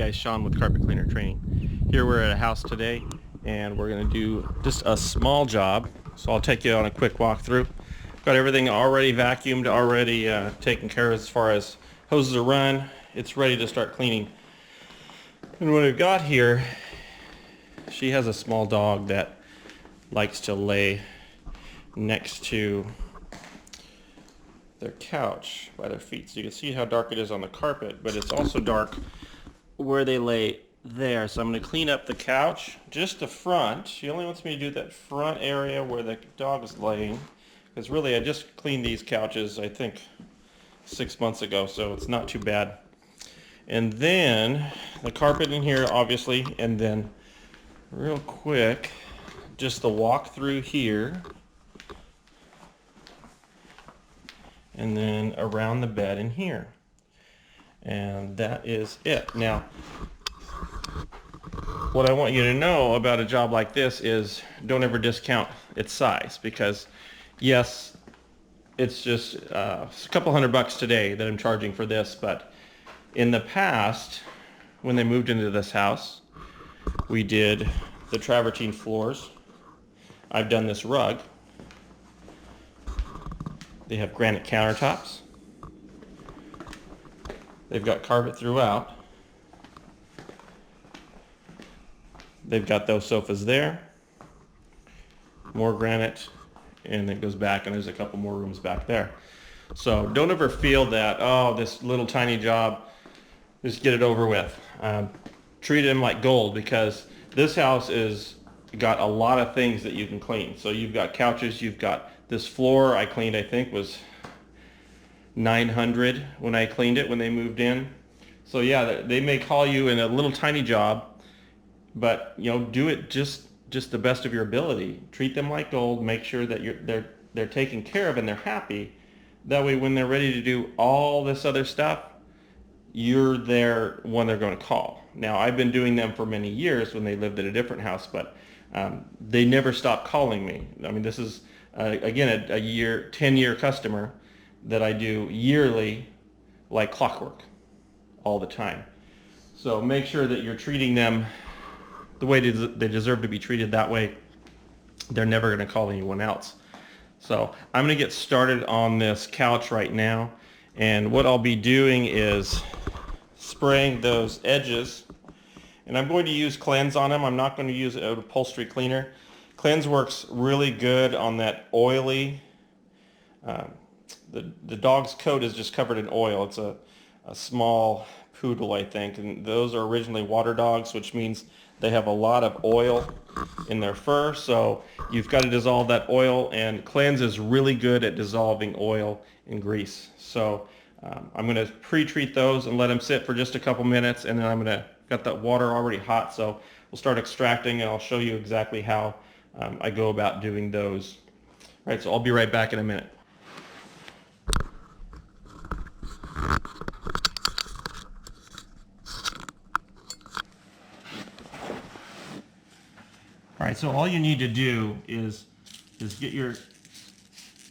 guys, Sean with Carpet Cleaner Training. Here we're at a house today and we're going to do just a small job. So I'll take you on a quick walkthrough. Got everything already vacuumed, already taken care of as far as hoses are run. It's ready to start cleaning. And what we've got here, she has a small dog that likes to lay next to their couch by their feet. So you can see how dark it is on the carpet, but it's also dark where they lay there. So I'm going to clean up the couch, just the front. She only wants me to do that front area where the dog is laying, because really I just cleaned these couches I think 6 months ago, so it's not too bad. And then the carpet in here obviously, and then real quick just the walk through here, and then around the bed in here. And that is it. Now, what I want you to know about a job like this is don't ever discount its size, because yes, it's just a couple $100 today that I'm charging for this, but in the past, when they moved into this house, we did the travertine floors. I've done this rug. They have granite countertops. They've got carpet throughout. They've got those sofas there. More granite, and it goes back, and there's a couple more rooms back there. So don't ever feel that, oh, this little tiny job, just get it over with. Treat them like gold, because this house is got a lot of things that you can clean. So you've got couches, you've got this floor I cleaned, I think was $900 when I cleaned it when they moved in. So yeah, they may call you in a little tiny job, but you know, do it just the best of your ability. Treat them like gold. Make sure that they're taken care of and they're happy. That way, when they're ready to do all this other stuff, you're there when they're going to call. Now, I've been doing them for many years when they lived at a different house, but they never stopped calling me. I mean, this is again a 10-year customer that I do yearly like clockwork all the time. So make sure that you're treating them the way they deserve to be treated. That way they're never going to call anyone else. So I'm going to get started on this couch right now, and what I'll be doing is spraying those edges, and I'm going to use Cleanse on them. I'm not going to use an upholstery cleaner. Cleanse works really good on that oily, the dog's coat is just covered in oil. It's a small poodle, I think, and those are originally water dogs, which means they have a lot of oil in their fur, so you've got to dissolve that oil, and Cleanse is really good at dissolving oil and grease. So I'm going to pre-treat those and let them sit for just a couple minutes, and then I'm going to got that water already hot, so we'll start extracting, and I'll show you exactly how I go about doing those. All right, so I'll be right back in a minute. All right, so all you need to do is get your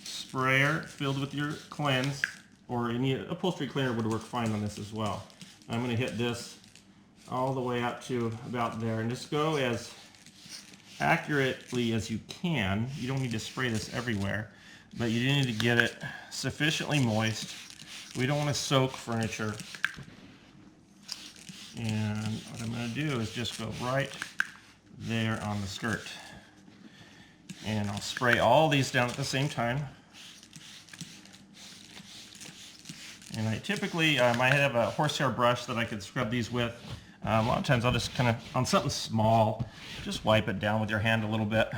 sprayer filled with your Cleanse, or any upholstery cleaner would work fine on this as well. I'm going to hit this all the way up to about there, and just go as accurately as you can. You don't need to spray this everywhere, but you need to get it sufficiently moist. We don't want to soak furniture. And what I'm going to do is just go right there on the skirt, and I'll spray all these down at the same time. And I typically might have a horsehair brush that I could scrub these with. A lot of times I'll just kind of, on something small, just wipe it down with your hand a little bit,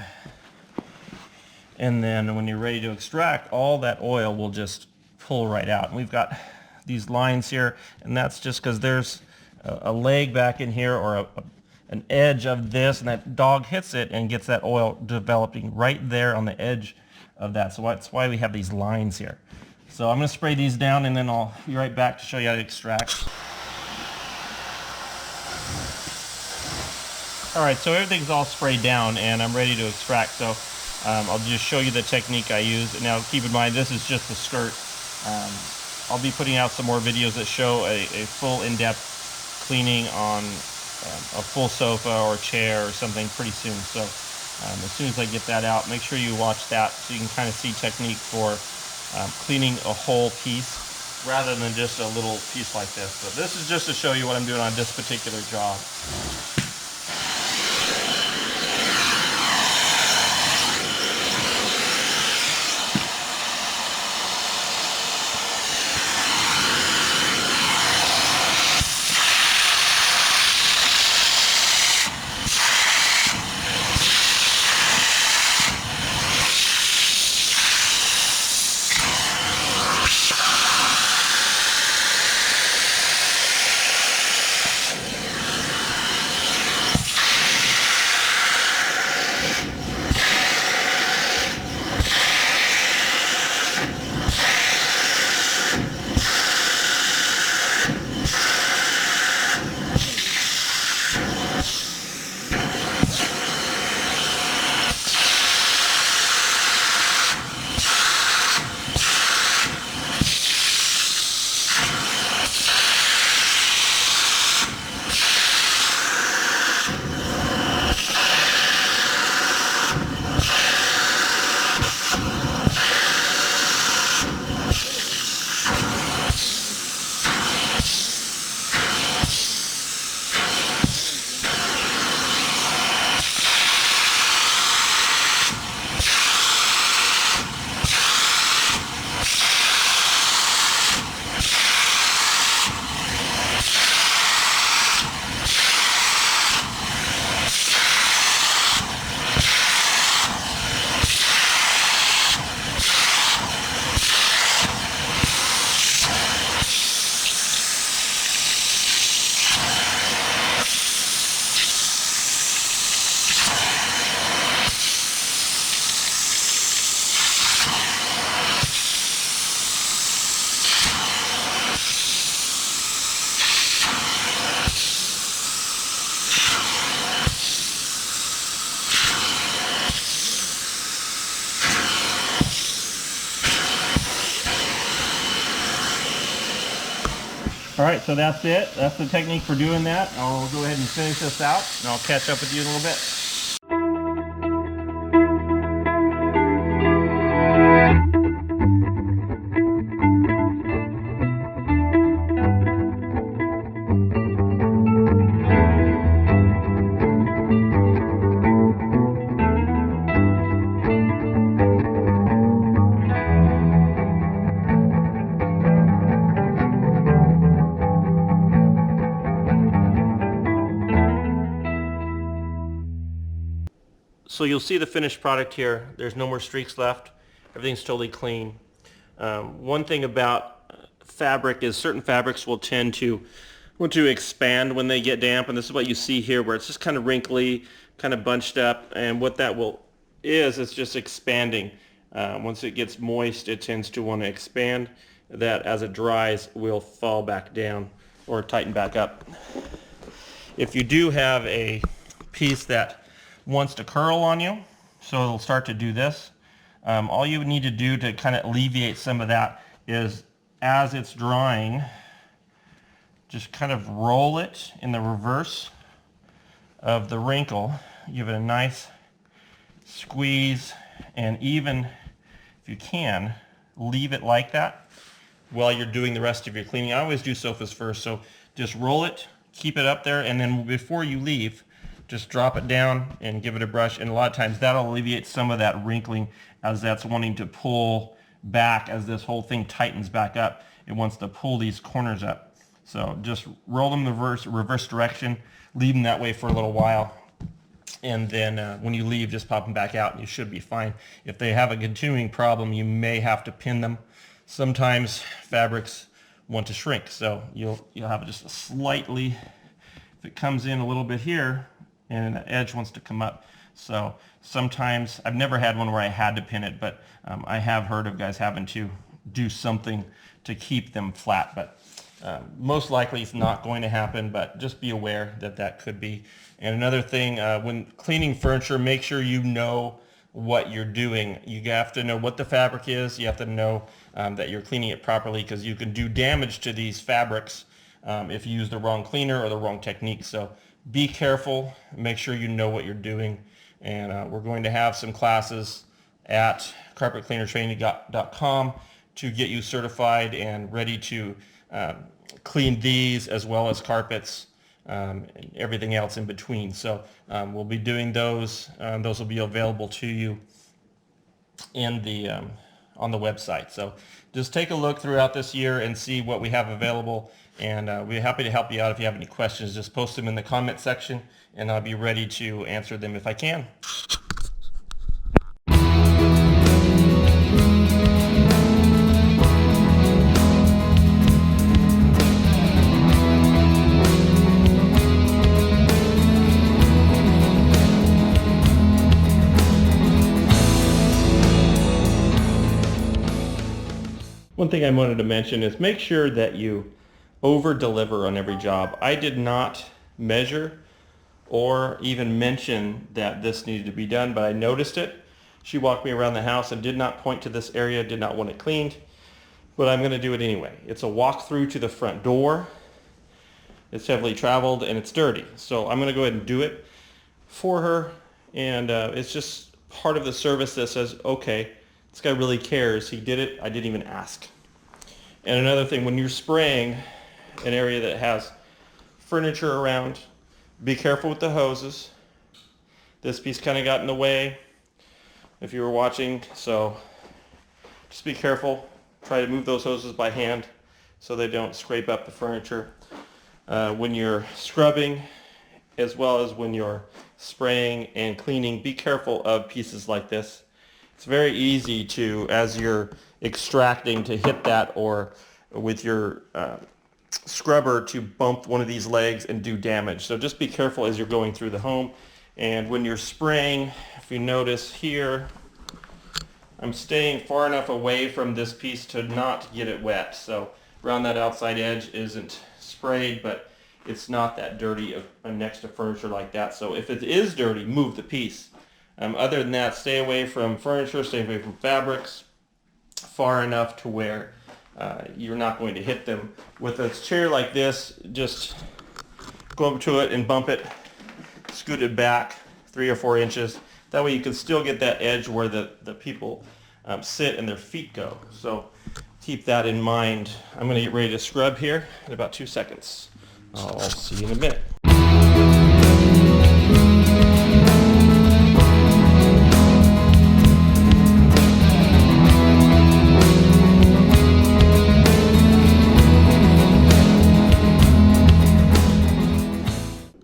and then when you're ready to extract, all that oil will just pull right out. And we've got these lines here, and that's just because there's a leg back in here, or an edge of this, and that dog hits it and gets that oil developing right there on the edge of that. So that's why we have these lines here. So I'm going to spray these down, and then I'll be right back to show you how to extract. Alright, so everything's all sprayed down, and I'm ready to extract. So I'll just show you the technique I use. Now keep in mind, this is just the skirt. I'll be putting out some more videos that show a full in-depth cleaning on a full sofa or chair or something pretty soon. So as soon as I get that out, make sure you watch that so you can kind of see technique for cleaning a whole piece rather than just a little piece like this. So this is just to show you what I'm doing on this particular job. All right, so that's it. That's the technique for doing that. I'll go ahead and finish this out, and I'll catch up with you in a little bit. So you'll see the finished product here. There's no more streaks left. Everything's totally clean. One thing about fabric is certain fabrics will tend to want to expand when they get damp, and this is what you see here, where it's just kind of wrinkly, kind of bunched up, and what that is it's just expanding. Once it gets moist, it tends to want to expand. That as it dries will fall back down or tighten back up. If you do have a piece that wants to curl on you, so it'll start to do this. All you need to do to kind of alleviate some of that is, as it's drying, just kind of roll it in the reverse of the wrinkle. Give it a nice squeeze, and even if you can, leave it like that while you're doing the rest of your cleaning. I always do sofas first, so just roll it, keep it up there, and then before you leave, just drop it down and give it a brush, and a lot of times that'll alleviate some of that wrinkling as that's wanting to pull back. As this whole thing tightens back up, it wants to pull these corners up. So just roll them the reverse direction, leave them that way for a little while, and then when you leave, just pop them back out and you should be fine. If they have a continuing problem, you may have to pin them. Sometimes fabrics want to shrink, so you'll have just a slightly, if it comes in a little bit here, and the edge wants to come up. So sometimes, I've never had one where I had to pin it, but I have heard of guys having to do something to keep them flat. But most likely it's not going to happen, but just be aware that that could be. And another thing, when cleaning furniture, make sure you know what you're doing. You have to know what the fabric is. You have to know that you're cleaning it properly, because you can do damage to these fabrics if you use the wrong cleaner or the wrong technique. So be careful, make sure you know what you're doing. And we're going to have some classes at carpetcleanertraining.com to get you certified and ready to clean these as well as carpets and everything else in between. So we'll be doing those. Those will be available to you in the on the website. So just take a look throughout this year and see what we have available, and we're happy to help you out. If you have any questions, just post them in the comment section and I'll be ready to answer them if I can. One thing I wanted to mention is make sure that you over-deliver on every job. I did not measure or even mention that this needed to be done, but I noticed it. She walked me around the house and did not point to this area, did not want it cleaned, but I'm going to do it anyway. It's a walk through to the front door. It's heavily traveled and it's dirty, so I'm going to go ahead and do it for her, and it's just part of the service that says, okay, this guy really cares. He did it. I didn't even ask. And another thing, when you're spraying an area that has furniture around, be careful with the hoses. This piece kind of got in the way if you were watching, so just be careful. Try to move those hoses by hand so they don't scrape up the furniture. When you're scrubbing, as well as when you're spraying and cleaning, be careful of pieces like this. It's very easy to, as you're extracting, to hit that, or with your scrubber to bump one of these legs and do damage. So just be careful as you're going through the home. And when you're spraying, if you notice here, I'm staying far enough away from this piece to not get it wet. So around that outside edge isn't sprayed, but it's not that dirty next to furniture like that. So if it is dirty, move the piece. Other than that, stay away from furniture, stay away from fabrics, far enough to where you're not going to hit them. With a chair like this, just go up to it and bump it, scoot it back 3 or 4 inches. That way you can still get that edge where the people sit and their feet go. So keep that in mind. I'm going to get ready to scrub here in about 2 seconds. I'll see you in a minute.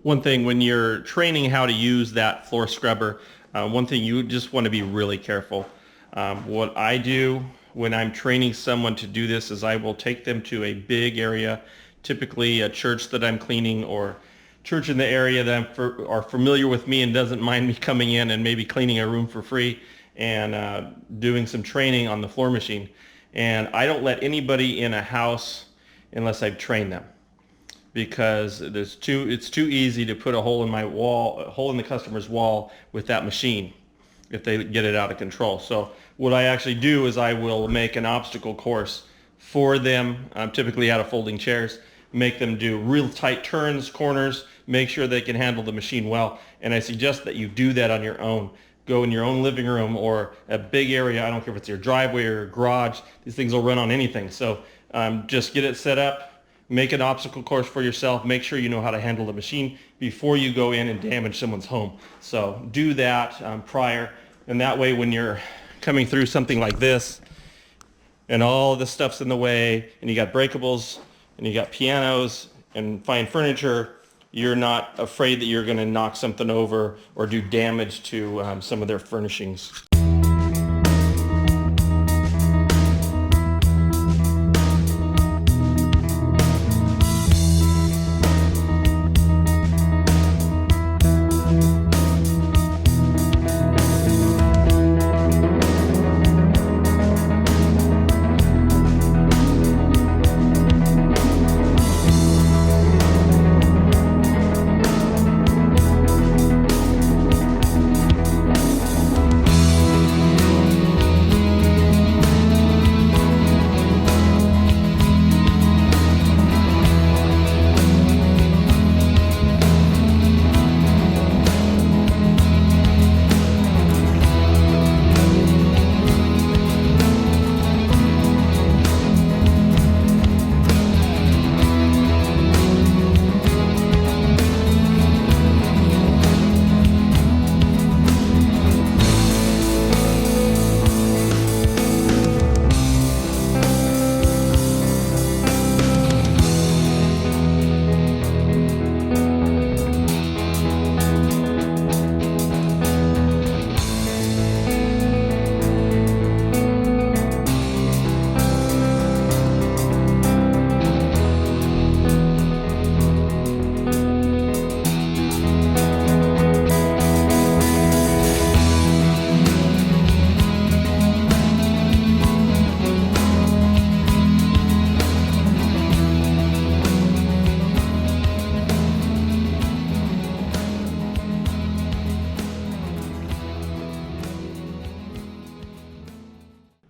One thing, when you're training how to use that floor scrubber, one thing you just want to be really careful. What I do when I'm training someone to do this is I will take them to a big area, typically a church that I'm cleaning, or church in the area that are familiar with me and doesn't mind me coming in and maybe cleaning a room for free and doing some training on the floor machine. And I don't let anybody in a house unless I've trained them, because it's too easy to put a hole in my wall, a hole in the customer's wall with that machine if they get it out of control. So what I actually do is I will make an obstacle course for them, typically out of folding chairs, make them do real tight turns, corners, make sure they can handle the machine well. And I suggest that you do that on your own. Go in your own living room or a big area. I don't care if it's your driveway or your garage. These things will run on anything. So just get it set up. Make an obstacle course for yourself. Make sure you know how to handle the machine before you go in and damage someone's home. So do that prior, and that way when you're coming through something like this and all this stuff's in the way and you got breakables and you got pianos and fine furniture, you're not afraid that you're going to knock something over or do damage to some of their furnishings.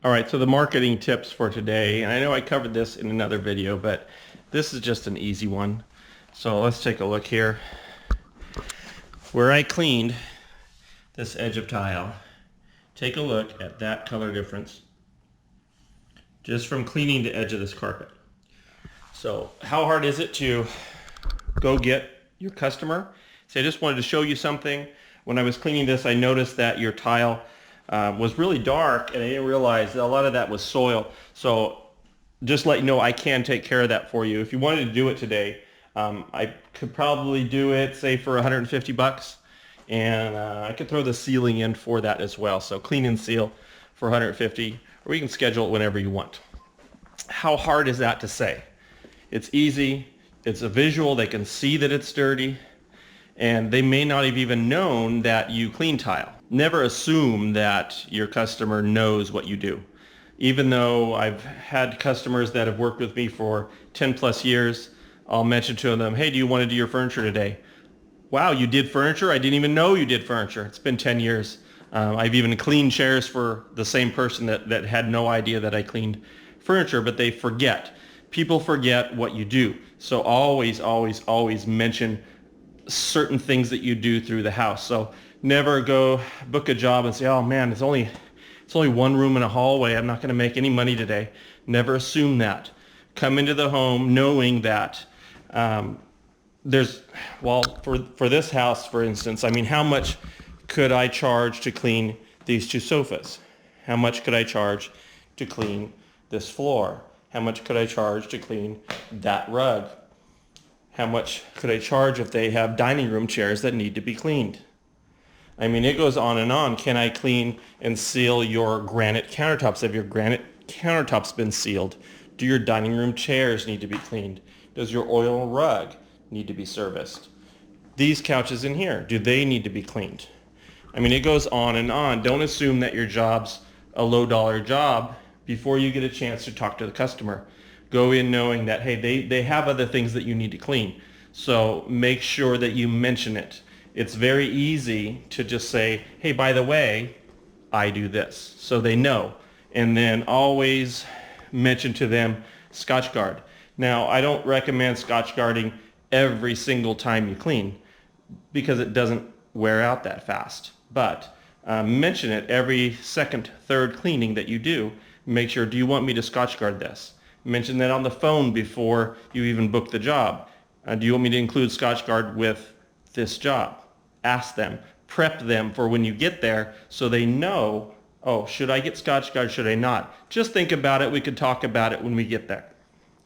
All right, so the marketing tips for today, and I know I covered this in another video, but this is just an easy one. So let's take a look here. Where I cleaned this edge of tile, take a look at that color difference just from cleaning the edge of this carpet. So how hard is it to go get your customer? Say, I just wanted to show you something. When I was cleaning this, I noticed that your tile was really dark, and I didn't realize that a lot of that was soil. So just let you know, I can take care of that for you. If you wanted to do it today, I could probably do it, say, for 150 bucks, and I could throw the sealing in for that as well. So clean and seal for 150, or you can schedule it whenever you want. How hard is that to say? It's easy. It's a visual. They can see that it's dirty, and they may not have even known that you clean tile. Never assume that your customer knows what you do. Even though I've had customers that have worked with me for 10 plus years, I'll mention to them, hey, do you want to do your furniture today? Wow, you did furniture? I didn't even know you did furniture. It's been 10 years. I've even cleaned chairs for the same person that had no idea that I cleaned furniture, but they forget. People forget what you do. So always, always, always mention certain things that you do through the house. So never go book a job and say, oh man, it's only one room and a hallway. I'm not going to make any money today. Never assume that. Come into the home knowing that for this house, for instance, I mean, how much could I charge to clean these two sofas? How much could I charge to clean this floor? How much could I charge to clean that rug? How much could I charge if they have dining room chairs that need to be cleaned? I mean, it goes on and on. Can I clean and seal your granite countertops? Have your granite countertops been sealed? Do your dining room chairs need to be cleaned? Does your oil rug need to be serviced? These couches in here, do they need to be cleaned? I mean, it goes on and on. Don't assume that your job's a low dollar job before you get a chance to talk to the customer. Go in knowing that, hey, they have other things that you need to clean. So make sure that you mention it. It's very easy to just say, hey, by the way, I do this. So they know. And then always mention to them Scotchgard. Now, I don't recommend Scotchgarding every single time you clean because it doesn't wear out that fast. But mention it every second, third cleaning that you do. Make sure, do you want me to Scotchgard this? Mention that on the phone before you even book the job. Do you want me to include Scotchgard with this job? Ask them. Prep them for when you get there so they know, oh, should I get Scotchgard, should I not? Just think about it. We could talk about it when we get there.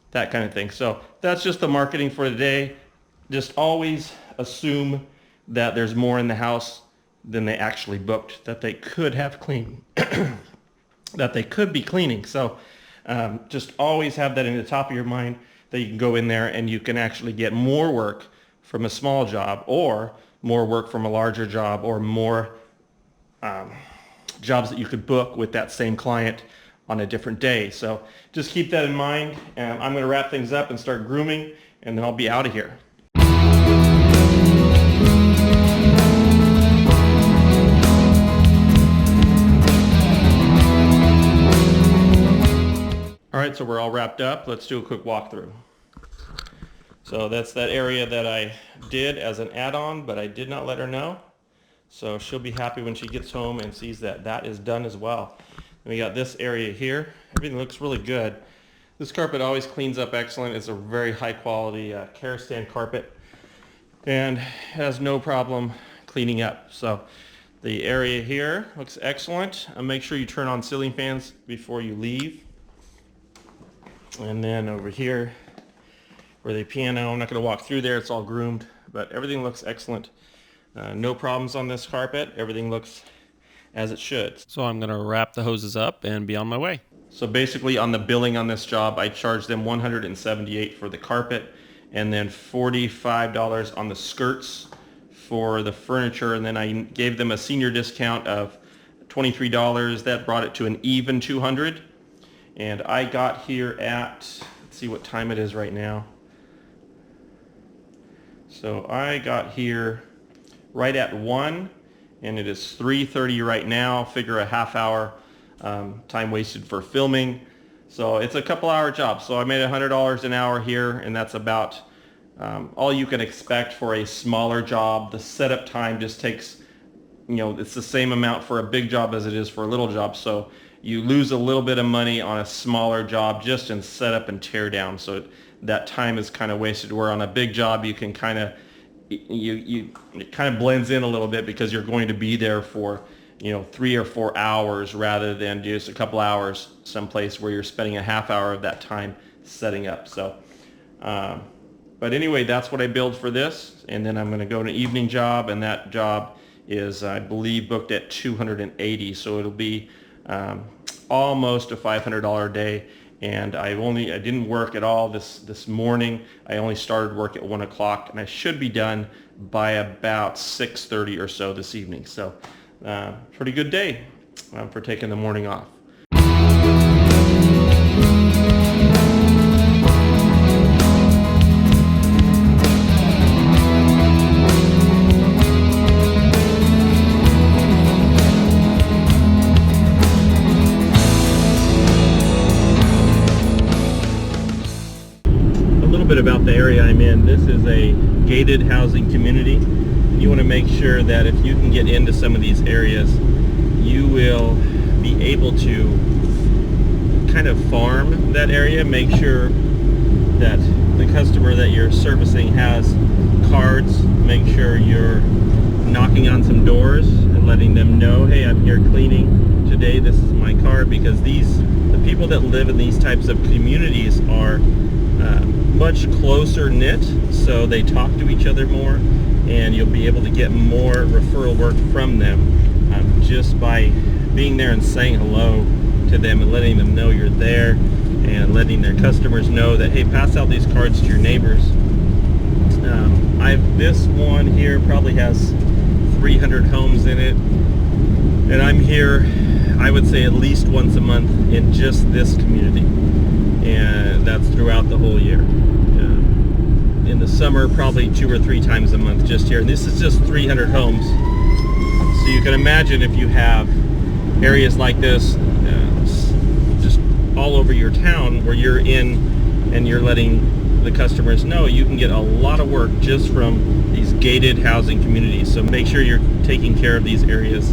That kind of thing. So that's just the marketing for today. Just always assume that there's more in the house than they actually booked, that they could have cleaned, that they could be cleaning. So just always have that in the top of your mind that you can go in there and you can actually get more work from a small job or more work from a larger job or more jobs that you could book with that same client on a different day. So just keep that in mind. I'm going to wrap things up and start grooming, and then I'll be out of here. All right, so we're all wrapped up. Let's do a quick walkthrough. So that's that area that I did as an add-on, but I did not let her know. So she'll be happy when she gets home and sees that that is done as well. And we got this area here. Everything looks really good. This carpet always cleans up excellent. It's a very high quality Karastan carpet and has no problem cleaning up. So the area here looks excellent. Make sure you turn on ceiling fans before you leave. And then over here where the piano, I'm not going to walk through there, it's all groomed, but everything looks excellent. No problems on this carpet. Everything looks as it should. So I'm going to wrap the hoses up and be on my way. So basically on the billing on this job, I charged them $178 for the carpet and then $45 on the skirts for the furniture, and then I gave them a senior discount of $23. That brought it to an even $200. And I got here at, let's see what time it is right now. So I got here right at 1, and it is 3:30 right now. Figure a half hour time wasted for filming. So it's a couple hour job. So I made $100 an hour here, and that's about all you can expect for a smaller job. The setup time just takes, it's the same amount for a big job as it is for a little job. So you lose a little bit of money on a smaller job just in setup and tear down. So that time is kind of wasted, where on a big job you can kind of, it kind of blends in a little bit because you're going to be there for 3 or 4 hours rather than just a couple hours someplace where you're spending a half hour of that time setting up. So but anyway, that's what I build for this, and then I'm going to go to an evening job, and that job is, I believe, booked at $280, so it'll be almost a $500 a day. And I didn't work at all this morning. I only started work at 1 o'clock, and I should be done by about 6:30 or so this evening. So pretty good day for taking the morning off. Bit about the area I'm in. This is a gated housing community. You want to make sure that if you can get into some of these areas, you will be able to kind of farm that area. Make sure that the customer that you're servicing has cards. Make sure you're knocking on some doors and letting them know, hey, I'm here cleaning today, this is my card, because the people that live in these types of communities are much closer knit, so they talk to each other more, and you'll be able to get more referral work from them just by being there and saying hello to them and letting them know you're there, and letting their customers know that, hey, pass out these cards to your neighbors. This one here probably has 300 homes in it, and I'm here, I would say, at least once a month in just this community, and that's throughout the whole year. In the summer, probably 2 or 3 times a month just here. And this is just 300 homes. So you can imagine if you have areas like this just all over your town where you're in and you're letting the customers know, you can get a lot of work just from these gated housing communities. So make sure you're taking care of these areas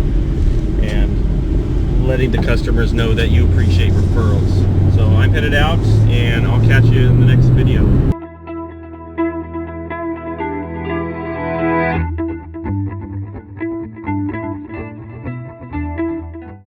and letting the customers know that you appreciate referrals. So I'm headed out, and I'll catch you in the next video.